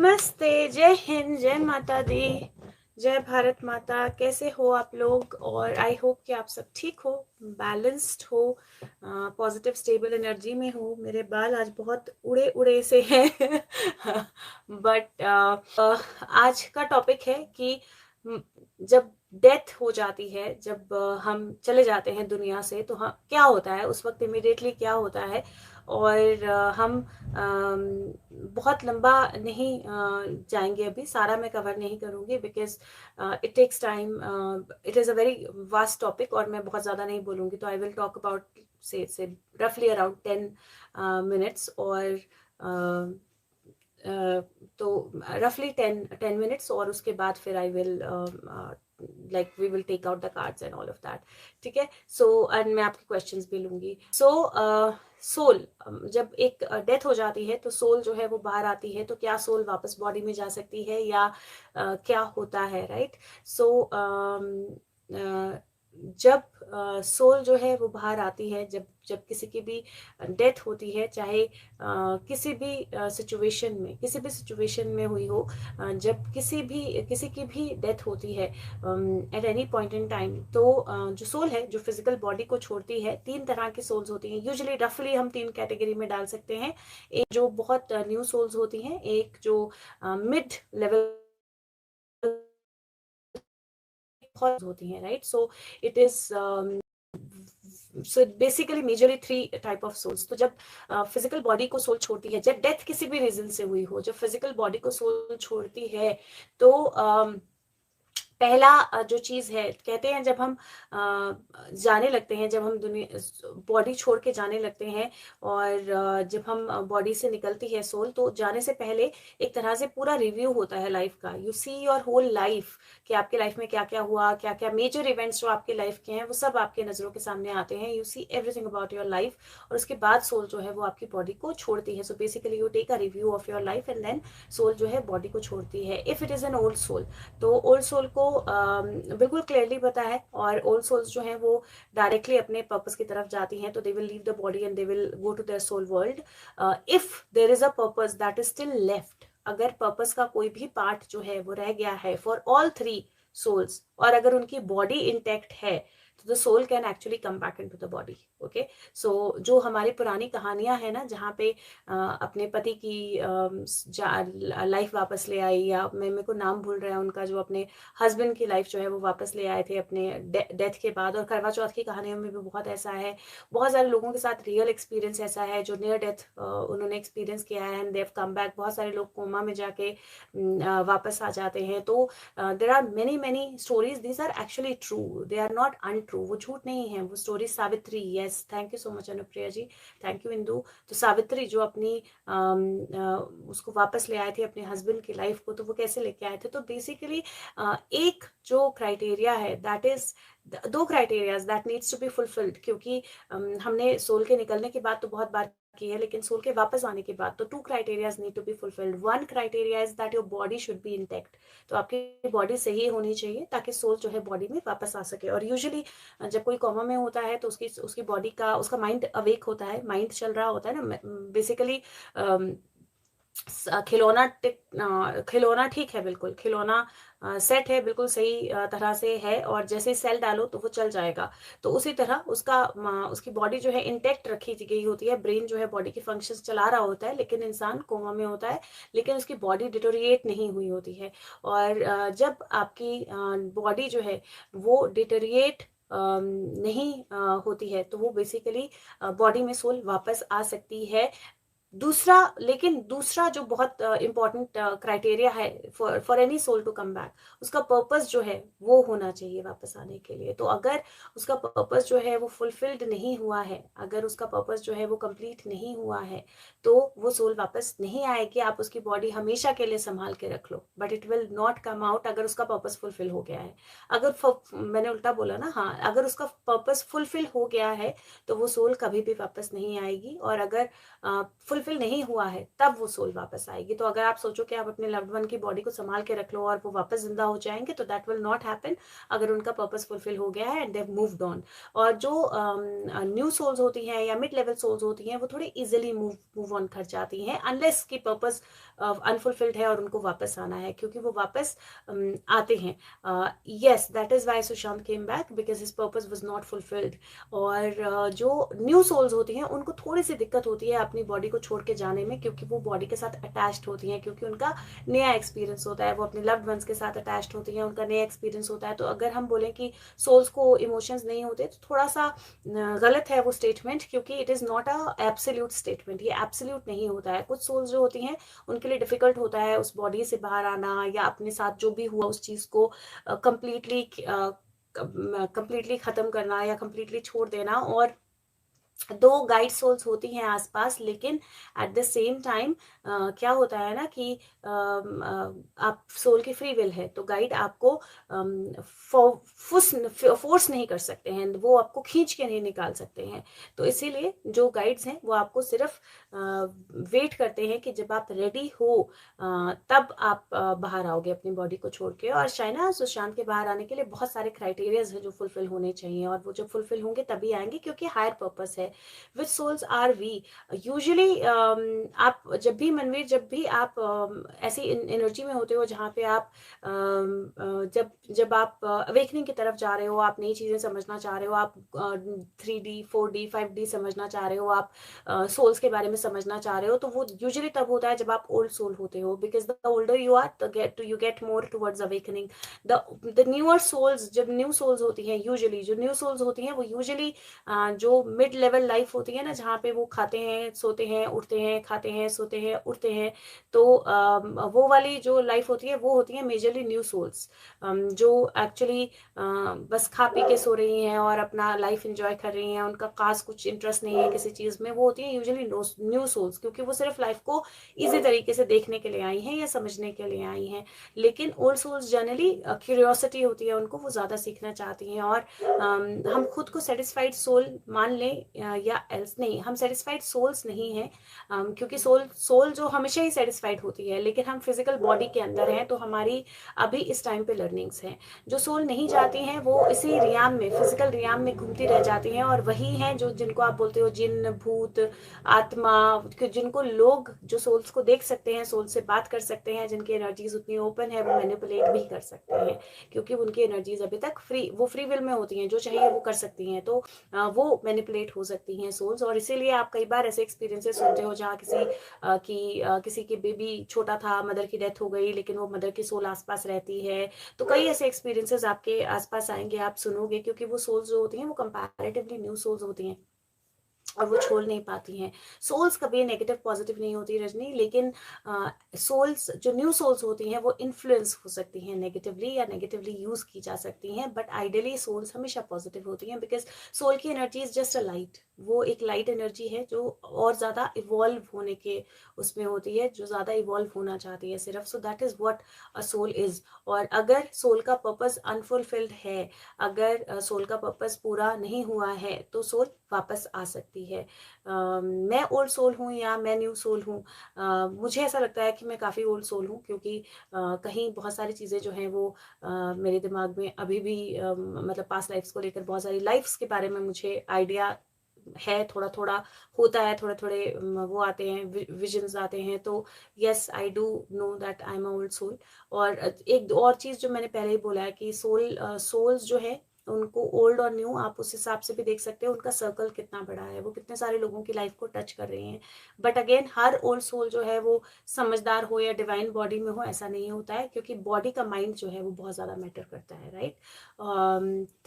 नमस्ते, जय हिंद, जय माता दी, जय भारत माता। कैसे हो आप लोग? और आई होप कि आप सब ठीक हो, बैलेंस्ड हो, पॉजिटिव स्टेबल एनर्जी में हो। मेरे बाल आज बहुत उड़े उड़े से हैं बट आज का टॉपिक है कि जब डेथ हो जाती है, जब हम चले जाते हैं दुनिया से, तो हम क्या होता है उस वक्त, इमिडिएटली क्या होता है। और हम बहुत लंबा नहीं जाएंगे, अभी सारा मैं कवर नहीं करूंगी because it takes time, it is a very vast topic और मैं बहुत ज़्यादा नहीं बोलूँगी। तो आई विल टॉक अबाउट से रफली अराउंड 10 मिनट्स और तो रफली 10 मिनट्स, और उसके बाद फिर I will like we will take out the cards and all of that. ठीक है, सो एंड मैं आपके क्वेश्चंस भी लूंगी। सो सोल, जब एक डेथ हो जाती है तो सोल जो है वो बाहर आती है। तो क्या सोल वापस बॉडी में जा सकती है या क्या होता है, राइट? सो जब सोल जो है वो बाहर आती है, जब जब किसी की भी डेथ होती है, चाहे किसी भी सिचुएशन में हुई हो, जब किसी की भी डेथ होती है at any point in time, तो जो सोल है, जो फिजिकल बॉडी को छोड़ती है, 3 तरह की सोल्स होती हैं। यूजुअली रफली हम 3 कैटेगरी में डाल सकते हैं। एक जो बहुत न्यू सोल्स होती हैं, एक जो मिड लेवल होती हैं, right? So it is so basically majorly 3 type of souls. तो जब फिजिकल बॉडी को सोल छोड़ती है, जब डेथ किसी भी रीजन से हुई हो, जब फिजिकल बॉडी को सोल छोड़ती है, तो पहला जो चीज है, कहते हैं जब हम जाने लगते हैं, जब हम दुनिया बॉडी छोड़ के जाने लगते हैं, और जब हम बॉडी से निकलती है सोल, तो जाने से पहले एक तरह से पूरा रिव्यू होता है लाइफ का। You see your whole life, कि आपके लाइफ में क्या क्या हुआ, क्या क्या मेजर इवेंट्स जो आपके लाइफ के हैं वो सब आपके नजरों के सामने आते हैं। You see everything about your life, और उसके बाद सोल जो है वो आपकी बॉडी को छोड़ती है। So basically you take a review of your life and then soul जो है बॉडी को छोड़ती है। If it is an old soul, तो ओल्ड सोल को बिल्कुल क्लियरली पता है, और ओल्ड सोल्स जो हैं वो डायरेक्टली अपने पर्पस की तरफ जाती हैं। तो they will leave the body and they will go to their soul world. If there is a purpose that is still left, अगर पर्पस का कोई भी पार्ट जो है वो रह गया है फॉर ऑल 3 सोल्स, और अगर उनकी बॉडी इंटैक्ट है, तो the soul can actually come back into the body. Okay, so जो हमारी पुरानी कहानियां हैं ना, जहाँ पे अपने पति की लाइफ वापस ले आई, या मेरे को नाम भूल रहा है उनका, जो अपने हस्बैंड की लाइफ जो है वो वापस ले आए थे अपने डेथ के बाद। और करवा चौथ की कहानियों में भी बहुत ऐसा है, बहुत सारे लोगों के साथ रियल एक्सपीरियंस ऐसा है, जो नियर डेथ उन्होंने एक्सपीरियंस किया है and they have come back. बहुत सारे लोग कोमा में जाके वापस आ जाते हैं। तो there are many many stories, these are actually true, they are not untrue, वो झूठ नहीं है वो story. Savitri, yes, thank you so much Anupriya ji, thank you Indu. तो सावित्री जो अपनी उसको वापस ले आए थे अपने हस्बैंड की लाइफ को, तो वो कैसे लेके आए थे? तो बेसिकली एक जो क्राइटेरिया है, that is 2 criterias that needs to be fulfilled, क्योंकि हमने सोल के निकलने के बाद तो बहुत बार की है, लेकिन सोल के वापस आने के बाद तो 2 criterias need to be fulfilled. 1 criteria is that your body should be intact, तो आपकी बॉडी सही होनी चाहिए ताकि सोल जो है बॉडी में वापस आ सके। और यूजुअली जब कोई कोमा में होता है तो उसकी बॉडी का, उसका माइंड अवेक होता है, माइंड चल रहा होता है ना बेसिकली। खिलौना ठीक है, बिल्कुल खिलौना सेट है, बिल्कुल सही तरह से है, और जैसे सेल डालो तो वो चल जाएगा। तो उसी तरह उसकी बॉडी जो है इंटेक्ट रखी गई होती है, ब्रेन जो है बॉडी के फंक्शंस चला रहा होता है, लेकिन इंसान कोमा में होता है, लेकिन उसकी बॉडी डिटोरिएट नहीं हुई होती है। और जब आपकी बॉडी जो है वो डिटोरिएट नहीं होती है, तो वो बेसिकली बॉडी में सोल वापस आ सकती है। दूसरा जो बहुत इंपॉर्टेंट क्राइटेरिया है for any soul to come back, उसका पर्पस जो है वो होना चाहिए वापस आने के लिए। तो अगर उसका पर्पस जो है वो फुलफिल्ड नहीं हुआ है, अगर उसका पर्पस जो है वो कंप्लीट नहीं हुआ है, तो वो सोल वापस नहीं आएगी। आप उसकी बॉडी हमेशा के लिए संभाल के रख लो, but it will not come out अगर उसका पर्पस फुलफिल हो गया है। मैंने उल्टा बोला ना, हाँ, अगर उसका पर्पस फुलफिल हो गया है तो वो सोल कभी भी वापस नहीं आएगी, और अगर फुलफिल नहीं हुआ है तब वो सोल वापस आएगी। तो अगर आप सोचो कि आप अपने लव्ड वन की बॉडी को संभाल के रख लो और वो वापस जिंदा हो जाएंगे, तो दैट विल नॉट हैपन अगर उनका पर्पस फुलफिल हो गया है and they have moved on. और जो न्यू सोल्स होती हैं या मिड लेवल सोल्स होती हैं, वो थोड़े इजिली मूव ऑन कर जाती हैं, अनलेस की पर्पस अनफुलफिल्ड है और उनको वापस आना है, क्योंकि वो वापस आते हैं. Yes, that is why Sushant came back, because his purpose was not fulfilled. और जो न्यू सोल्स होती हैं उनको थोड़ी सी दिक्कत होती है अपनी बॉडी को छोड़ के जाने में, क्योंकि वो बॉडी के साथ अटैच्ड होती हैं, क्योंकि उनका नया एक्सपीरियंस होता है, वो अपने लव्ड वंस के साथ अटैच्ड होती हैं, उनका नया एक्सपीरियंस होता है. तो अगर हम बोलें कि सोल्स को इमोशंस नहीं होते तो थोड़ा सा गलत है वो स्टेटमेंट, क्योंकि it is not a absolute statement. ये एब्सोल्यूट नहीं होता है. कुछ सोल्स जो होती हैं उनके लिए डिफिकल्ट होता है उस बॉडी से बाहर आना, या अपने साथ जो भी हुआ उस चीज़ को कंप्लीटली खत्म करना या कंप्लीटली छोड़ देना. और दो गाइड सोल्स होती हैं आसपास, लेकिन एट द सेम टाइम क्या होता है ना कि आप सोल की फ्री विल है, तो गाइड आपको फोर्स नहीं कर सकते हैं, वो आपको खींच के नहीं निकाल सकते हैं. तो इसीलिए जो गाइड्स हैं वो आपको सिर्फ वेट करते हैं कि जब आप रेडी हो तब आप बाहर आओगे अपनी बॉडी को छोड़ के. और शायना सुशांत के बाहर आने के लिए बहुत सारे क्राइटेरियाज हैं जो फुलफिल होने चाहिए, और वो जब फुलफिल होंगे तभी आएंगे, क्योंकि हायर पर्पस है. विच सोल्स आर वी यूजुअली. आप जब भी मनवीर, जब भी आप ऐसी एनर्जी में होते हो जहाँ पे आप जब आप अवेकनिंग की तरफ जा रहे हो, आप नई चीज़ें समझना चाह रहे हो, आप 3D 4D 5D समझना चाह रहे हो, आप सोल्स के बारे में समझना चाह रहे हो, तो वो यूजुअली तब होता है जब आप ओल्ड सोल होते हो, because the older you are you get more towards awakening. The newer souls, जब न्यू सोल्स होती हैं, यूजुअली जो न्यू सोल्स होती हैं वो यूजुअली जो मिड लेवल लाइफ होती है ना, जहाँ पे वो खाते हैं सोते हैं उठते हैं, खाते हैं सोते हैं उठते हैं, तो वो वाली जो लाइफ होती है वो होती है मेजरली न्यू सोल्स, जो एक्चुअली बस खा पी के सो रही हैं और अपना लाइफ एंजॉय कर रही हैं, उनका खास कुछ इंटरेस्ट नहीं है किसी चीज़ में. वो होती है यूजुअली न्यू सोल्स, क्योंकि वो सिर्फ लाइफ को इजी तरीके से देखने के लिए आई हैं या समझने के लिए आई हैं. लेकिन ओल्ड सोल्स जनरली क्यूरियोसिटी होती है उनको, वो ज़्यादा सीखना चाहती हैं. और हम खुद को सेटिस्फाइड सोल मान लें या एल्स नहीं, हम सेटिस्फाइड सोल्स नहीं हैं, क्योंकि सोल जो हमेशा ही सेटिस्फाइड होती है, लेकिन हम फिजिकल बॉडी के अंदर हैं, तो हमारी अभी इस टाइम पे लर्निंग्स हैं. जो सोल नहीं जाती हैं वो इसी रियाम में, फिजिकल रियाम में घूमती रह जाती हैं, और वही हैं जो जिनको आप बोलते हो जिन भूत आत्मा, जिनको लोग जो सोल्स को देख सकते हैं, सोल से बात कर सकते हैं, जिनकी एनर्जीज उतनी ओपन है, वो मैनिपुलेट भी कर सकते हैं, क्योंकि उनकी एनर्जीज अभी तक फ्री विल में होती हैं, जो चाहिए वो कर सकती हैं. तो वो मैनिपुलेट हो सकती हैं सोल्स. और इसीलिए आप कई बार ऐसे एक्सपीरियंसेस सुनते हो जहाँ किसी की बेबी छोटा था, मदर की डेथ हो गई, लेकिन वो मदर की सोल आसपास रहती है. तो कई ऐसे एक्सपीरियंसेस आपके आसपास आएंगे, आप सुनोगे, क्योंकि वो सोल्स जो होती हैं वो कंपैरेटिवली न्यू सोल्स होती हैं और वो छोड़ नहीं पाती हैं. सोल्स कभी नेगेटिव पॉजिटिव नहीं होती रजनी, लेकिन सोल्स जो न्यू सोल्स होती हैं वो इन्फ्लुएंस हो सकती हैं नेगेटिवली, या नेगेटिवली यूज की जा सकती हैं. बट आइडियली सोल्स हमेशा पॉजिटिव होती हैं, बिकॉज सोल की energy is just a light. वो एक लाइट एनर्जी है जो और ज़्यादा इवॉल्व होने के उसमें होती है, जो ज़्यादा इवॉल्व होना चाहती है सिर्फ. So that is what a soul is. और अगर सोल का पर्पस अनफुलफिल्ड है, अगर सोल का पर्पस पूरा नहीं हुआ है, तो सोल वापस आ सकती है. मैं ओल्ड सोल हूँ या मैं न्यू सोल हूँ, मुझे ऐसा लगता है कि मैं काफ़ी ओल्ड सोल हूँ, क्योंकि कहीं बहुत सारी चीज़ें जो हैं वो मेरे दिमाग में अभी भी मतलब पास्ट लाइफ्स को लेकर बहुत सारी लाइफ्स के बारे में मुझे आइडिया है, थोड़ा थोड़ा होता है, थोड़े थोड़े वो आते हैं, विजन्स आते हैं. तो yes, I do know that I am a old soul. और एक और चीज़ जो मैंने पहले ही बोला है कि सोल्स जो है उनको ओल्ड और न्यू आप उस हिसाब से भी देख सकते हो, उनका सर्कल कितना बड़ा है, वो कितने सारे लोगों की लाइफ को टच कर रही हैं. बट अगेन हर ओल्ड सोल जो है वो समझदार हो या डिवाइन बॉडी में हो, ऐसा नहीं होता है, क्योंकि बॉडी का माइंड जो है वो बहुत ज़्यादा मैटर करता है. राइट.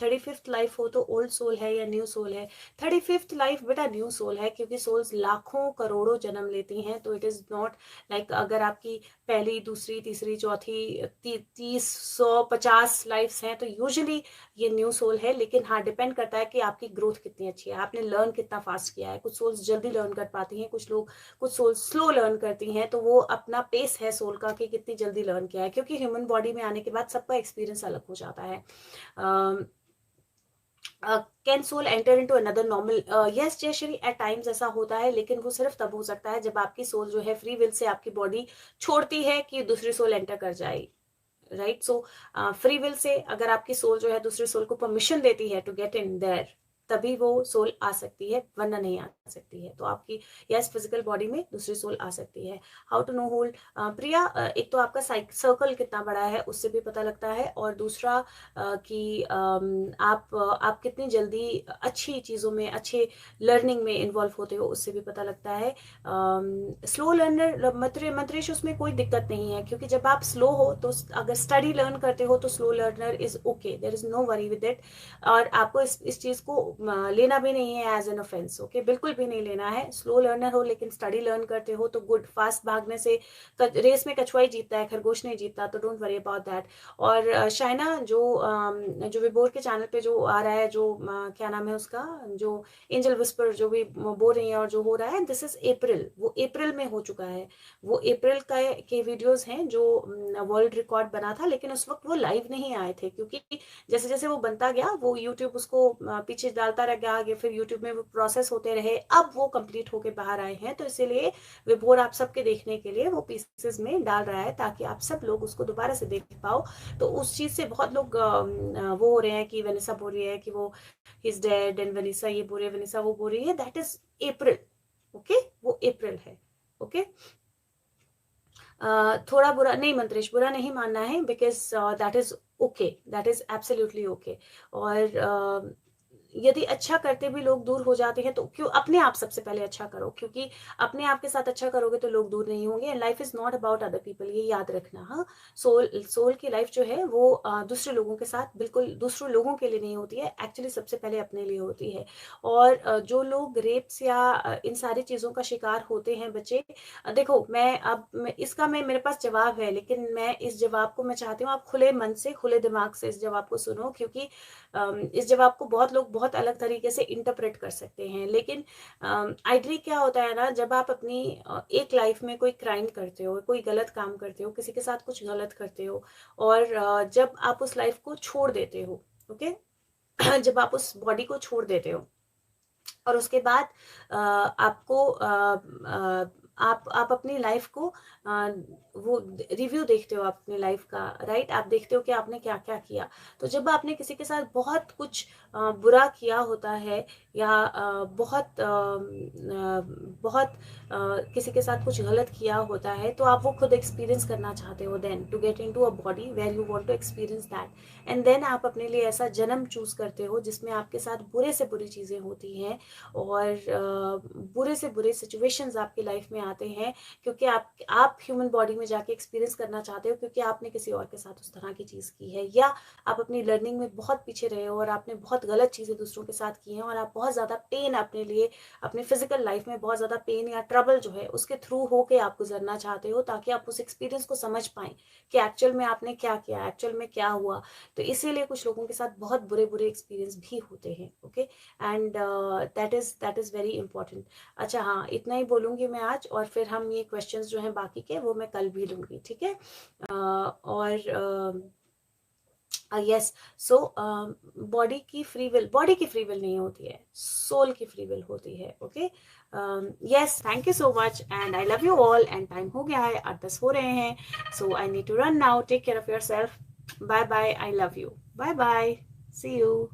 35th लाइफ हो तो ओल्ड सोल है या न्यू सोल है. 35th लाइफ बेटा न्यू सोल है, क्योंकि सोल्स लाखों करोड़ों जन्म लेती हैं. तो इट इज़ नॉट लाइक अगर आपकी पहली दूसरी तीसरी चौथी 30 100 50 लाइफ्स हैं, तो यूजुअली ये न्यू सोल है. लेकिन हाँ, डिपेंड करता है कि आपकी ग्रोथ कितनी अच्छी है, आपने लर्न कितना फास्ट किया है. कुछ सोल्स जल्दी लर्न कर पाती हैं, कुछ सोल्स स्लो लर्न करती हैं. तो वो अपना पेस है सोल का कि कितनी जल्दी लर्न किया है, क्योंकि ह्यूमन बॉडी में आने के बाद सबका एक्सपीरियंस अलग हो जाता है. Can soul enter into another normal? Yes Jayshree, at times ऐसा होता है, लेकिन वो सिर्फ तब हो सकता है जब आपकी सोल जो है फ्री विल से आपकी बॉडी छोड़ती है कि दूसरी सोल एंटर कर जाए. Right. So free will say अगर आपकी सोल जो है दूसरी सोल को परमिशन देती है टू गेट इन देयर, तभी वो सोल आ सकती है, वरना नहीं आ सकती है। तो आपकी यस फिजिकल बॉडी में दूसरी सोल आ सकती है। हाउ टू नो होल्ड प्रिया, एक तो आपका सर्कल कितना बड़ा है उससे भी पता लगता है, और दूसरा कि आप कितनी जल्दी अच्छी चीज़ों में, अच्छे लर्निंग में इन्वॉल्व होते हो उससे भी पता लगता है। स्लो लर्नर मंत्रेश, उसमें कोई दिक्कत नहीं है, क्योंकि जब आप स्लो हो तो अगर स्टडी लर्न करते हो तो slow learner is okay, there is no worry with it. और आपको इस चीज को लेना भी नहीं है एज एन ऑफेंस, ओके, बिल्कुल भी नहीं लेना है। स्लो लर्नर हो लेकिन स्टडी लर्न करते हो तो गुड। फास्ट भागने से रेस में कछुआ ही जीतता है, खरगोश नहीं जीतता, तो डोंट वरी अबाउट दैट। और शाइना, जो विबोर के चैनल पे जो आ रहा है, जो क्या नाम है उसका, जो एंजल विस्पर जो भी बोल रही है और जो हो रहा है, दिस इज अप्रैल, वो अप्रैल में हो चुका है। वो अप्रैल का के वीडियोस हैं जो वर्ल्ड रिकॉर्ड बना था, लेकिन उस वक्त वो लाइव नहीं आए थे, क्योंकि जैसे जैसे वो बनता गया वो यूट्यूब उसको पीछे डालता रह गया आगे, फिर यूट्यूब में वो प्रोसेस होते रहे, अब वो कंप्लीट होके बाहर आए हैं। तो इसीलिए विभोर आप सबके देखने के लिए वो पीसेस में डाल रहा है, ताकि आप सब लोग उसको दोबारा से देख पाओ। तो उस चीज से बहुत लोग वो हो रहे हैं कि वेनिसा बोल रही है कि वो इज डेड, एंड वेनिसा ये बोल रही है, वेनिसा वो बोल रही है, दैट इज अप्रैल, ओके, वो अप्रैल है, ओके। थोड़ा बुरा नहीं मंत्रेश, बुरा नहीं मानना है, because that is okay, that is absolutely okay. और यदि अच्छा करते भी लोग दूर हो जाते हैं तो क्यों, अपने आप सबसे पहले अच्छा करो, क्योंकि अपने आप के साथ अच्छा करोगे तो लोग दूर नहीं होंगे। And life is not about other people, ये याद रखना। हाँ, सोल की लाइफ जो है वो दूसरे लोगों के साथ, बिल्कुल दूसरे लोगों के लिए नहीं होती है, एक्चुअली सबसे पहले अपने लिए होती है। और जो लोग रेप्स या इन सारी चीजों का शिकार होते हैं बच्चे, देखो इसका मैं मेरे पास जवाब है, लेकिन मैं इस जवाब को मैं चाहती हूँ आप खुले मन से, खुले दिमाग से इस जवाब को सुनो, क्योंकि इस जवाब को बहुत लोग बहुत अलग तरीके से इंटरप्रेट कर सकते हैं। लेकिन आइडली क्या होता है ना, जब आप अपनी एक लाइफ में कोई क्राइम करते हो, कोई गलत काम करते हो, किसी के साथ कुछ गलत करते हो, और जब आप उस लाइफ को छोड़ देते हो, ओके, जब आप उस बॉडी को छोड़ देते हो और उसके बाद आपको आप अपनी लाइफ को वो रिव्यू देखते हो, आप अपनी लाइफ का, राइट, आप देखते हो कि आपने क्या क्या किया। तो जब आपने किसी के साथ बहुत कुछ बुरा किया होता है, या बहुत किसी के साथ कुछ गलत किया होता है, तो आप वो खुद एक्सपीरियंस करना चाहते हो, then to get into a body where you want to experience that, and then आप अपने लिए ऐसा जन्म चूज करते हो जिसमें आपके साथ बुरे से बुरी चीजें होती हैं, और बुरे से बुरे सिचुएशंस आपकी लाइफ में आते हैं, क्योंकि आप ह्यूमन बॉडी में जाके एक्सपीरियंस करना चाहते हो, क्योंकि आपने किसी और के साथ उस तरह की चीज की है, या आप अपनी लर्निंग में बहुत पीछे रहे हो और आपने बहुत गलत चीजें दूसरों के साथ की हैं, और आप बहुत ज्यादा पेन अपने लिए, अपने फिजिकल लाइफ में बहुत ज्यादा पेन या ट्रबल जो है उसके थ्रू होके आप गुजरना चाहते हो, ताकि आप उस एक्सपीरियंस को समझ पाए कि एक्चुअल में आपने क्या किया, एक्चुअल में क्या हुआ। तो इसीलिए कुछ लोगों के साथ बहुत बुरे बुरे एक्सपीरियंस भी होते हैं, okay, and that is very important. अच्छा, हाँ, इतना ही बोलूंगी मैं आज, और फिर हम ये क्वेश्चंस जो हैं बाकी के वो मैं कल भी लूंगी, ठीक है। और यस, सो बॉडी की फ्री विल नहीं होती है, सोल की फ्री विल होती है, okay. Yes, thank you so much, and I love you all, and time हो गया है, 8:10 हो रहे हैं, so I need to run now. Take care of your self, bye bye, I love you, bye bye, see you.